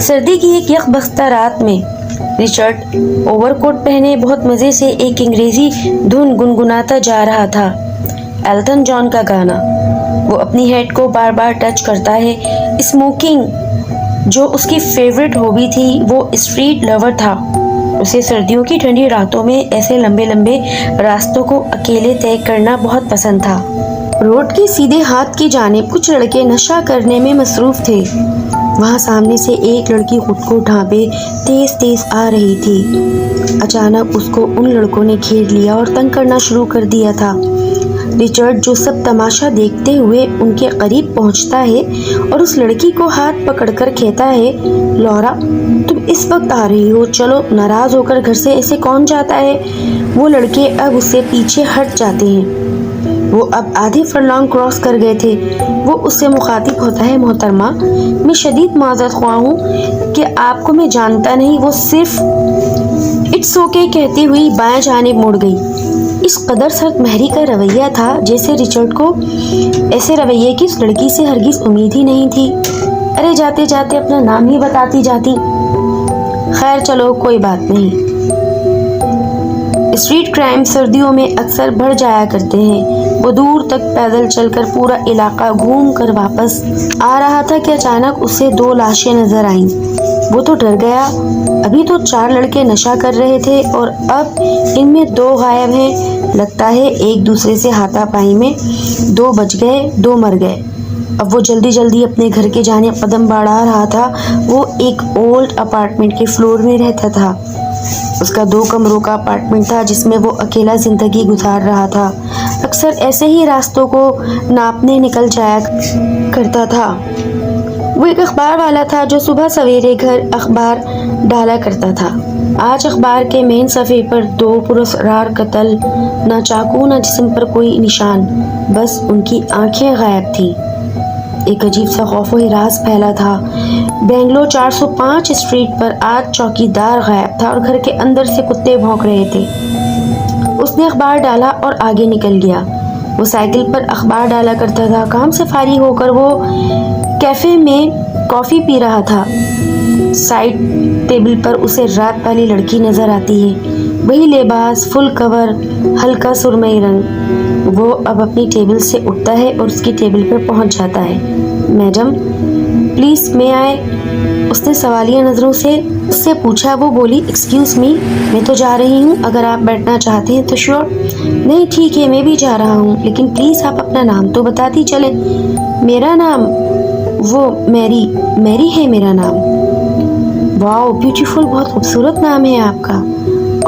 सर्दी की एक यकबख्ता रात में रिचर्ड ओवरकोट पहने बहुत मज़े से एक अंग्रेज़ी धुन गुनगुनाता जा रहा था। एल्टन जॉन का गाना। वो अपनी हेड को बार बार टच करता है। स्मोकिंग जो उसकी फेवरेट हॉबी थी, वो स्ट्रीट लवर था। उसे सर्दियों की ठंडी रातों में ऐसे लंबे लंबे रास्तों को अकेले तय करना बहुत पसंद था। रोड के सीधे हाथ की जानिब कुछ लड़के नशा करने में मसरूफ थे। वहाँ सामने से एक लड़की खुद को ढांपे तेज तेज आ रही थी। अचानक उसको उन लड़कों ने घेर लिया और तंग करना शुरू कर दिया था। रिचर्ड, जो सब तमाशा देखते हुए उनके करीब पहुंचता है और उस लड़की को हाथ पकड़कर कहता है, लॉरा, तुम इस वक्त आ रही हो, चलो। नाराज होकर घर से ऐसे कौन जाता है। वो लड़के अब उससे पीछे हट जाते हैं। वो अब आधे फरलॉन्ग क्रॉस कर गए थे। वो उससे मुखातिब होता है, मोहतरमा, मैं शदीद माज़रत ख्वाह हूँ कि आपको मैं जानता नहीं। वो सिर्फ इट्स ओके कहती हुई बाएं जानिब मुड़ गई। इस कदर सख्त महरी का रवैया था जैसे रिचर्ड को ऐसे रवैये की उस लड़की से हरगिज उम्मीद ही नहीं थी। अरे जाते जाते अपना नाम ही बताती जाती। खैर चलो, कोई बात नहीं। स्ट्रीट क्राइम सर्दियों में अक्सर बढ़ जाया करते हैं। वो दूर तक पैदल चलकर पूरा इलाका घूम कर वापस आ रहा था कि अचानक उसे 2 लाशें नजर आईं। वो तो डर गया। अभी तो 4 लड़के नशा कर रहे थे और अब इनमें 2 गायब हैं। लगता है एक दूसरे से हाथापाई में 2 बच गए, 2 मर गए। अब वो जल्दी जल्दी अपने घर के जाने कदम बढ़ा रहा था। वो एक ओल्ड अपार्टमेंट के फ्लोर में रहता था। उसका 2 कमरों का अपार्टमेंट था जिसमें वो अकेला जिंदगी गुजार रहा था। अक्सर ऐसे ही रास्तों को नापने निकल जाया करता था। वो एक अखबार वाला था जो सुबह सवेरे घर अखबार डाला करता था। आज अखबार के मेन सफ़े पर 2 पुरस्कार कत्ल, ना चाकू ना जिस्म पर कोई निशान, बस उनकी आंखें गायब थी। एक अजीब सा खौफ व हिरास फैला था। बेंगलोर 405 स्ट्रीट पर आज चौकीदार गायब था और घर के अंदर से कुत्ते भौंक रहे थे। उसने अखबार डाला और आगे निकल गया। वो साइकिल पर अखबार डाला करता था। काम से फारिग होकर वो कैफ़े में कॉफ़ी पी रहा था। साइड टेबल पर उसे रात वाली लड़की नज़र आती है। वही लिबास, फुल कवर, हल्का सुरमई रंग। वो अब अपनी टेबल से उठता है और उसकी टेबल पर पहुंच जाता है। मैडम, प्लीज़ मे आए? उसने सवालिया नज़रों से उससे पूछा। वो बोली, एक्सक्यूज़ मी, मैं तो जा रही हूँ, अगर आप बैठना चाहते हैं तो श्योर। नहीं, ठीक है, मैं भी जा रहा हूँ, लेकिन प्लीज़ आप अपना नाम तो बताती चलें। मेरा नाम, वो मैरी है मेरा नाम। वाओ, ब्यूटीफुल, बहुत खूबसूरत नाम है आपका।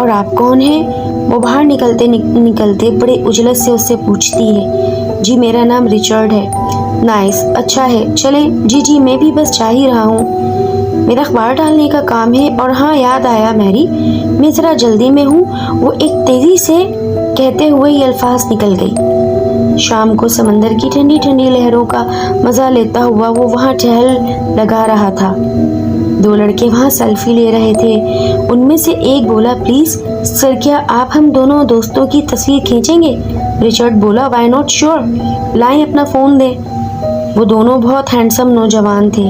और आप कौन हैं? वो बाहर निकलते बड़े उजलत से उससे पूछती है। जी, मेरा नाम रिचर्ड है। नाइस, अच्छा है, चले। जी, मैं भी बस जा ही रहा हूँ, मेरा अखबार डालने का काम है। और हाँ, याद आया मैरी, मैं ज़रा जल्दी में हूँ। वो एक तेज़ी से कहते हुए ये अल्फाज निकल गई। शाम को समंदर की ठंडी ठंडी लहरों का मज़ा लेता हुआ वो वहाँ टहल लगा रहा था। 2 लड़के वहाँ सेल्फी ले रहे थे। उनमें से एक बोला, प्लीज़ सर, क्या आप हम दोनों दोस्तों की तस्वीर खींचेंगे? रिचर्ड बोला, वाई नॉट, श्योर, लाएं अपना फ़ोन दें। वो दोनों बहुत हैंडसम नौजवान थे।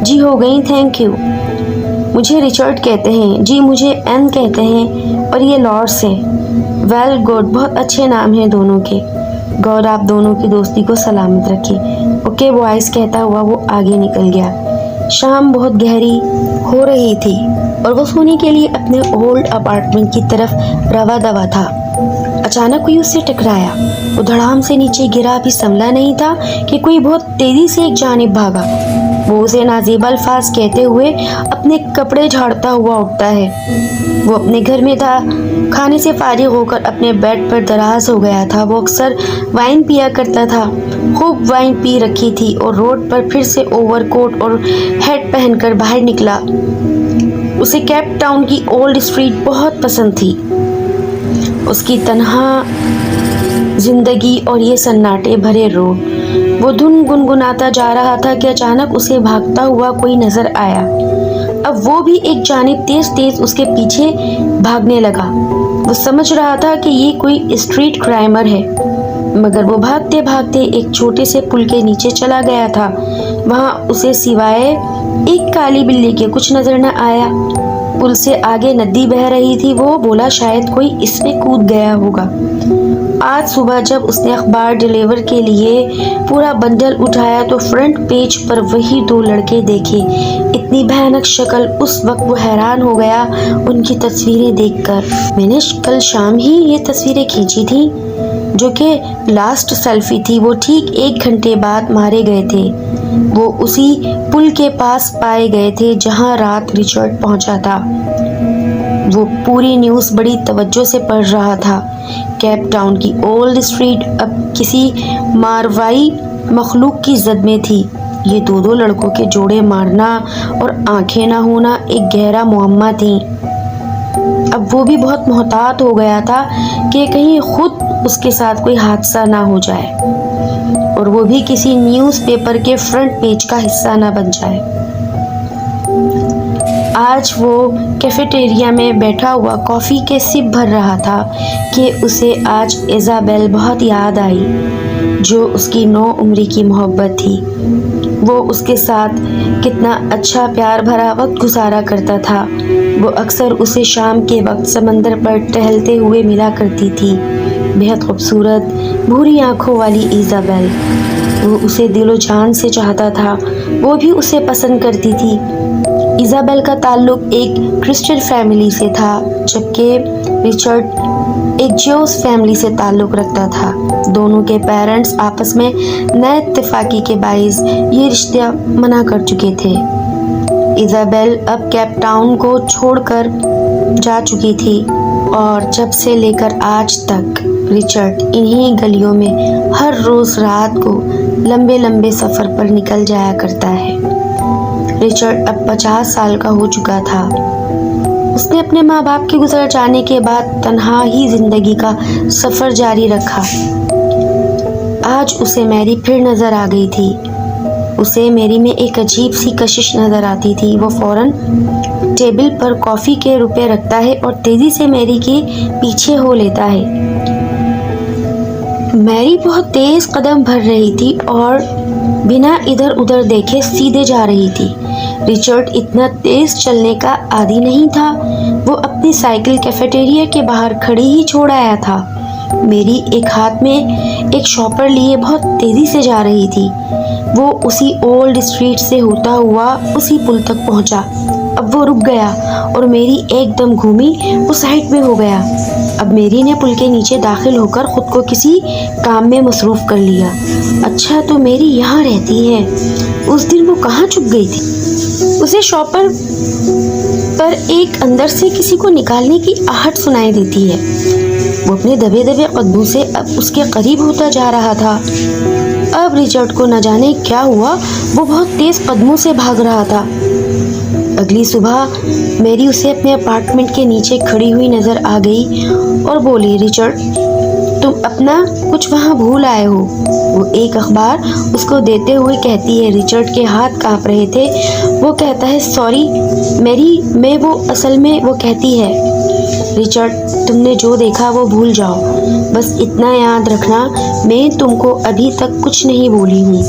जी, हो गई, थैंक यू। मुझे रिचर्ड कहते हैं। जी, मुझे एन कहते हैं। और ये लॉर्ड्स हैं। वेल गुड, बहुत अच्छे नाम हैं दोनों के। गॉड आप दोनों की दोस्ती को सलामत रखे। ओके बॉयज़, कहता हुआ वो आगे निकल गया। शाम बहुत गहरी हो रही थी और वो सोने के लिए अपने ओल्ड अपार्टमेंट की तरफ रवा दवा था। अचानक कोई उससे टकराया। वो धड़ाम से नीचे गिरा। भी संभला नहीं था कि कोई बहुत तेजी से एक जानिब भागा। वो उसे नाज़ेबा अल्फाज कहते हुए अपने कपड़े झाड़ता हुआ उठता है। वो अपने घर में था। खाने से फारिग होकर अपने बेड पर दराज हो गया था। वो अक्सर वाइन पिया करता था। खूब वाइन पी रखी थी और रोड पर फिर से ओवरकोट और हैट पहनकर बाहर निकला। उसे केप टाउन की ओल्ड स्ट्रीट बहुत पसंद थी। उसकी तन्हा जिंदगी और ये सन्नाटे भरे रोड। वो धुन गुनगुनाता जा रहा था कि अचानक उसे भागता हुआ कोई नजर आया। अब वो भी एक जानिब तेज तेज उसके पीछे भागने लगा। वो समझ रहा था कि ये कोई स्ट्रीट क्राइमर है, मगर वो भागते भागते एक छोटे से पुल के नीचे चला गया था। वहाँ उसे सिवाय एक काली बिल्ली के कुछ नजर न आया। पुल से आगे नदी बह रही थी। वो बोला शायद कोई इसमें कूद गया होगा। आज सुबह जब उसने अखबार डिलीवर के लिए पूरा बंडल उठाया तो फ्रंट पेज पर वही दो लड़के देखे। इतनी भयानक शक्ल। उस वक्त वो हैरान हो गया उनकी तस्वीरें देखकर। मैंने कल शाम ही ये तस्वीरें खींची थी, जो कि लास्ट सेल्फी थी। वो ठीक 1 घंटे बाद मारे गए थे। वो उसी पुल के पास पाए गए थे जहां रात रिचर्ड पहुंचा था। वो पूरी न्यूज़ बड़ी तवज्जो से पढ़ रहा था। केप टाउन की ओल्ड स्ट्रीट अब किसी मारवाई मखलूक की जद में थी। ये दो लड़कों के जोड़े मारना और आंखें ना होना एक गहरा मुअम्मा थी। अब वो भी बहुत मोहतात हो गया था कि कहीं खुद उसके साथ कोई हादसा ना हो जाए और वो भी किसी न्यूज़पेपर के फ्रंट पेज का हिस्सा ना बन जाए। आज वो कैफेटेरिया में बैठा हुआ कॉफ़ी के सिप भर रहा था कि उसे आज इज़ाबेल बहुत याद आई, जो उसकी 9 उम्र की मोहब्बत थी। वो उसके साथ कितना अच्छा प्यार भरा वक्त गुजारा करता था। वो अक्सर उसे शाम के वक्त समंदर पर टहलते हुए मिला करती थी। बेहद खूबसूरत भूरी आंखों वाली इज़ाबेल। वो उसे दिलो जान से चाहता था। वो भी उसे पसंद करती थी। इज़ाबेल का ताल्लुक एक क्रिश्चियन फैमिली से था, जबकि रिचर्ड एक ज्यूस फैमिली से ताल्लुक रखता था। दोनों के पेरेंट्स आपस में नए इत्तेफाकी के बाइस ये रिश्ता मना कर चुके थे। इज़ाबेल अब केप टाउन को छोड़कर जा चुकी थी और जब से लेकर आज तक रिचर्ड इन्हीं गलियों में हर रोज रात को लंबे लंबे सफ़र पर निकल जाया करता है। रिचर्ड अब 50 साल का हो चुका था। उसने अपने माँ बाप के गुजर जाने के बाद तन्हा ही जिंदगी का सफ़र जारी रखा। आज उसे मैरी फिर नज़र आ गई थी। उसे मेरी में एक अजीब सी कशिश नज़र आती थी। वो फौरन टेबल पर कॉफ़ी के रुपए रखता है और तेज़ी से मैरी के पीछे हो लेता है। मैरी बहुत तेज़ कदम भर रही थी और बिना इधर उधर देखे सीधे जा रही थी। रिचर्ड इतना तेज़ चलने का आदी नहीं था। वो अपनी साइकिल कैफेटेरिया के बाहर खड़ी ही छोड़ आया था। मेरी एक हाथ में एक शॉपर लिए बहुत तेज़ी से जा रही थी। वो उसी ओल्ड स्ट्रीट से होता हुआ उसी पुल तक पहुंचा। अब वो रुक गया और मेरी एकदम घूमी, वो साइड में हो गया। अब मेरी ने पुल के नीचे दाखिल होकर खुद को किसी काम में मसरूफ़ कर लिया। अच्छा, तो मेरी यहाँ रहती है। उस दिन वो कहाँ छुप गई थी? उसे शॉपर पर एक अंदर से किसी को निकालने की आहट सुनाई देती है। वो अपने दबे दबे कदमों से अब उसके करीब होता जा रहा था। अब रिचर्ड को न जाने क्या हुआ, वो बहुत तेज़ कदमों से भाग रहा था। अगली सुबह मेरी उसे अपने अपार्टमेंट के नीचे खड़ी हुई नज़र आ गई और बोली, रिचर्ड, तुम अपना कुछ वहाँ भूल आए हो। वो एक अखबार उसको देते हुए कहती है। रिचर्ड के हाथ काँप रहे थे। वो कहता है, सॉरी मेरी, मैं वो असल में वो कहती है, रिचर्ड, तुमने जो देखा वो भूल जाओ। बस इतना याद रखना, मैं तुमको अभी तक कुछ नहीं बोली हूँ।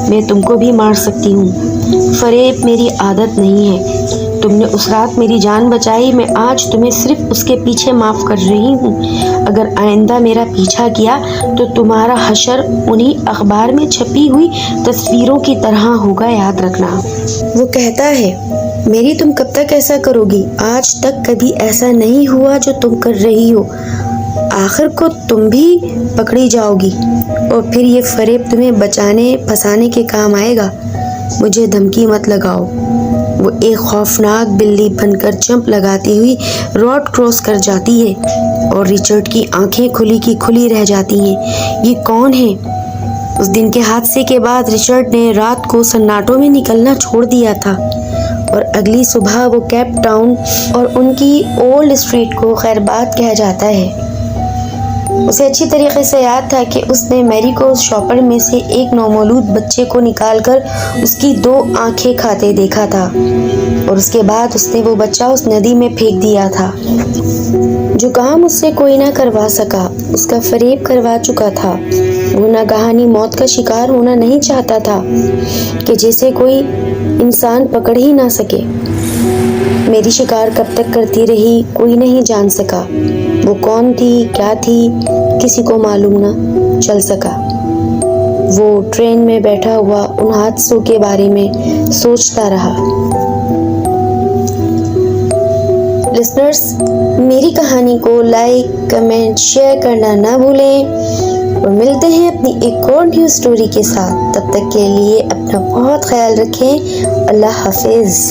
मैं तुमको भी मार सकती हूँ। फरेब मेरी आदत नहीं है। तुमने उस रात मेरी जान बचाई। मैं आज तुम्हें सिर्फ उसके पीछे माफ़ कर रही हूँ। अगर आइंदा मेरा पीछा किया तो तुम्हारा हशर उन्हीं अखबार में छपी हुई तस्वीरों की तरह होगा, याद रखना। वो कहता है, मेरी तुम कब तक ऐसा करोगी? आज तक कभी ऐसा नहीं हुआ जो तुम कर रही हो। आखिर को तुम भी पकड़ी जाओगी और फिर ये फरेब तुम्हें बचाने फंसाने के काम आएगा। मुझे धमकी मत लगाओ। वो एक खौफनाक बिल्ली बनकर जंप लगाती हुई रोड क्रॉस कर जाती है और रिचर्ड की आंखें खुली की खुली रह जाती हैं। ये कौन है? उस दिन के हादसे के बाद रिचर्ड ने रात को सन्नाटों में निकलना छोड़ दिया था और अगली सुबह वो केप टाउन और उनकी ओल्ड स्ट्रीट को खैरबाद कहा जाता है। उसे अच्छी तरीके से याद था कि उसने मैरी को उस शॉपर में से एक नौमौलूद बच्चे को निकालकर उसकी 2 आंखें खाते देखा था और उसके बाद उसने वो बच्चा उस नदी में फेंक दिया था। जो काम उससे कोई ना करवा सका उसका फरेब करवा चुका था। वो नागहानी मौत का शिकार होना नहीं चाहता था कि जिसे कोई इंसान पकड़ ही ना सके। मेरी शिकार कब तक करती रही कोई नहीं जान सका। वो कौन थी, क्या थी, किसी को मालूम ना चल सका। वो ट्रेन में बैठा हुआ उन हादसों के बारे में सोचता रहा। लिसनर्स, मेरी कहानी को लाइक, कमेंट, शेयर करना ना भूलें और मिलते हैं अपनी एक और न्यू स्टोरी के साथ। तब तक के लिए अपना बहुत ख्याल रखें। अल्लाह हाफिज।